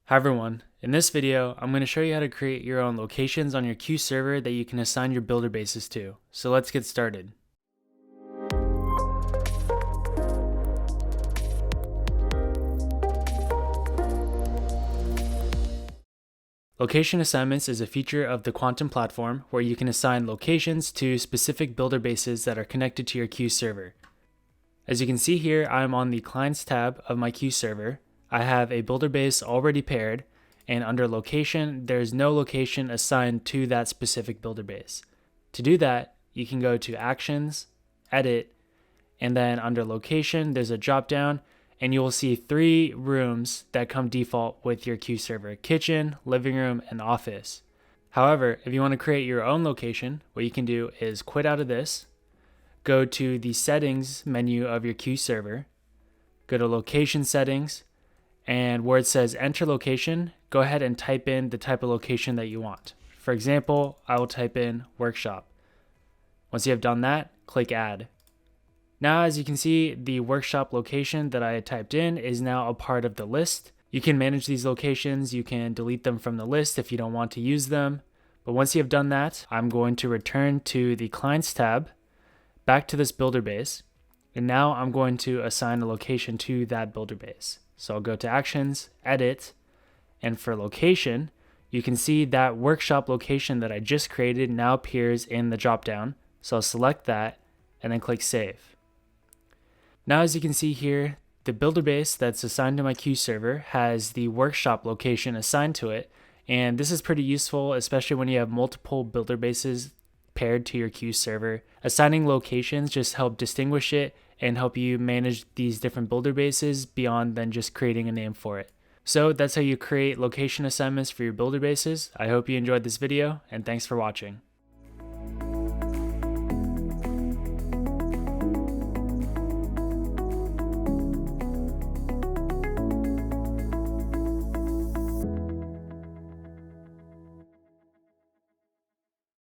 Hi everyone, in this video I'm going to show you how to create your own locations on your Q server that you can assign your builder bases to. So let's get started. Location assignments is a feature of the Quantum platform where you can assign locations to specific builder bases that are connected to your Q server. As you can see here, I'm on the Clients tab of my Q server. I have a builder base already paired, and under location, there's no location assigned to that specific builder base. To do that, you can go to Actions, Edit, and then under Location, there's a drop down, and you will see 3 rooms that come default with your Q server: kitchen, living room, and office. However, if you want to create your own location, what you can do is quit out of this, go to the Settings menu of your Q server, go to Location Settings, and where it says Enter Location, go ahead and type in the type of location that you want. For example, I will type in Workshop. Once you have done that, click Add. Now, as you can see, the workshop location that I had typed in is now a part of the list. You can manage these locations, you can delete them from the list if you don't want to use them. But once you have done that, I'm going to return to the Clients tab, back to this builder base, and now I'm going to assign a location to that builder base. So I'll go to Actions, Edit, and for Location, you can see that workshop location that I just created now appears in the dropdown. So I'll select that and then click Save. Now, as you can see here, the builder base that's assigned to my Q server has the workshop location assigned to it, and this is pretty useful, especially when you have multiple builder bases paired to your Q server. Assigning locations just help distinguish it and help you manage these different builder bases beyond than just creating a name for it. So that's how you create location assignments for your builder bases. I hope you enjoyed this video, and thanks for watching.